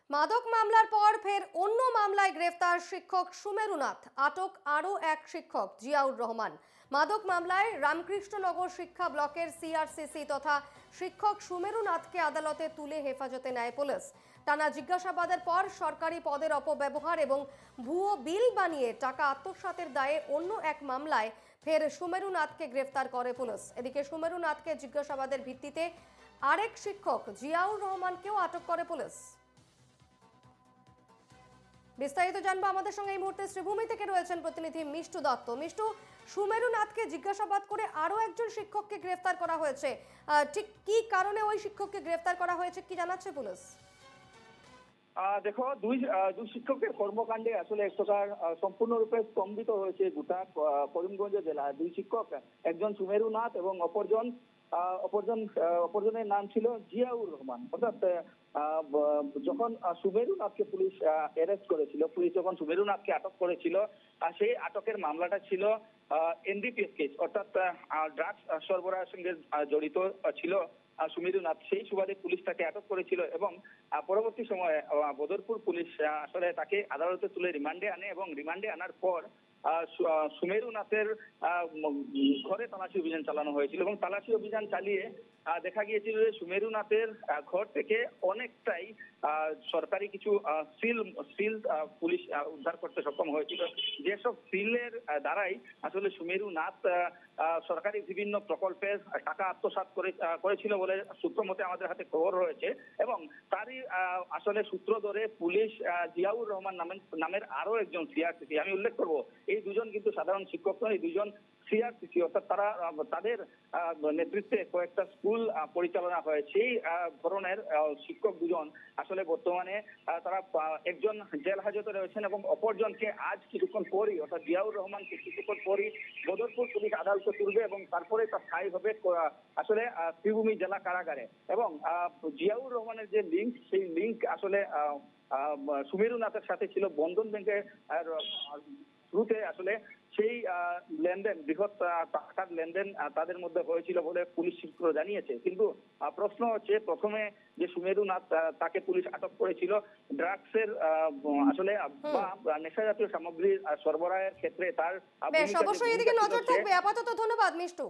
মাদক মামলার পর ফের অন্য মামলায় গ্রেফতার শিক্ষক সুমেরুনাথ, আটক আরও এক শিক্ষক জিয়াউর রহমান। মাদক মামলায় রামকৃষ্ণনগর শিক্ষা ব্লকের সিআরসিসি তথা শিক্ষক সুমেরুনাথকে আদালতে তুলে হেফাজতে নেয় পুলিশ। টানা জিজ্ঞাসাবাদের পর সরকারি পদের অপব্যবহার এবং ভুয়ো বিল বানিয়ে টাকা আত্মসাতের দায়ে অন্য এক মামলায় ফের সুমেরুনাথকে গ্রেফতার করে পুলিশ। এদিকে সুমেরুনাথকে জিজ্ঞাসাবাদের ভিত্তিতে আরেক শিক্ষক জিয়াউর রহমানকেও আটক করে পুলিশ। বিস্তারিত জানবো, আমাদের সঙ্গে এই মুহূর্তে শ্রীভূমি থেকে রয়েছেন প্রতিনিধি মিষ্টু দত্ত। মিষ্টু, সুমেরুনাথকে জিজ্ঞাসাবাদ করে আরো একজন শিক্ষককে গ্রেফতার করা হয়েছে, ঠিক কি কারণে ওই শিক্ষককে গ্রেফতার করা হয়েছে কি জানাচ্ছে পুলিশ? দেখো, দুই শিক্ষকের কর্মকাণ্ডে আসলে এক প্রকার সম্পূর্ণরূপে স্তম্ভিত হয়েছে গোটা করিমগঞ্জ জেলা। দুই শিক্ষক, একজন সুমেরুনাথ এবং অপরজনের নাম ছিল জিয়াউর রহমান। অর্থাৎ যখন সুমেরুনাথকে পুলিশ অ্যারেস্ট করেছিল, পুলিশ যখন সুমেরুনাথকে আটক করেছিল, সেই আটকের মামলাটা ছিল এনডিপিএস কেস, অর্থাৎ ড্রাগস সরবরাহের সঙ্গে জড়িত ছিল সুমেরুনাথ। সেই সুবাদে পুলিশ তাকে আটক করেছিল এবং পরবর্তী সময়ে বদরপুর পুলিশ আসলে তাকে আদালতে তুলে রিমান্ডে আনে এবং রিমান্ডে আনার পর সুমেরুনাথের ঘরে তালাশি অভিযান চালানো হয়েছিল এবং তালাশি অভিযান চালিয়ে দেখা গিয়েছিল যে সুমেরুনাথের ঘর থেকে অনেকটাই সরকারি কিছু সিল পুলিশ উদ্ধার করতে সক্ষম হয়েছিল। যেসব সিলের দ্বারাই আসলে সুমেরুনাথ সরকারি বিভিন্ন প্রকল্পের টাকা আত্মসাৎ করেছিল বলে সূত্র মতে আমাদের হাতে খবর রয়েছে এবং তারই আসলে সূত্র ধরে পুলিশ জিয়াউর রহমান নামের আরো একজন সিআরসিসি, আমি উল্লেখ করবো এই দুজন কিন্তু সাধারণ শিক্ষক নয়, এই দুজন সিআরসিসি, অর্থাৎ তাদের নেতৃত্বে কয়েকটা স্কুল পরিচালনা হয়। সেই ধরনের শিক্ষক দুজন আসলে বর্তমানে তারা একজন জেল হাজতে রয়েছেন এবং অপরজনকে আজ কিছুক্ষণ পরই, অর্থাৎ জিয়াউর রহমানকে কিছুক্ষণ পরই বদরপুর পুলিশ আদালতে তুলবে এবং তারপরে তা স্থায়ী হবে আসলে শ্রীভূমি জেলা কারাগারে। এবং জিয়াউর রহমানের যে লিঙ্ক, সেই লিঙ্ক আসলে সুমেরুনাথের সাথে ছিল বন্ধন ব্যাংকের থ্রুতে। আসলে সেই লেনদেন, বৃহৎ টাকার লেনদেন তাদের মধ্যে হয়েছিল বলে পুলিশ সূত্র জানিয়েছে। কিন্তু প্রশ্ন হচ্ছে, প্রথমে যে সুমেরুনাথ তাকে পুলিশ আটক করেছিল ড্রাগসের আসলে বা নেশা জাতীয় সামগ্রী সরবরাহের ক্ষেত্রে তার বেশ, অবশ্যই এদিকে নজর থাকবে। আপাতত ধন্যবাদ মিষ্টু।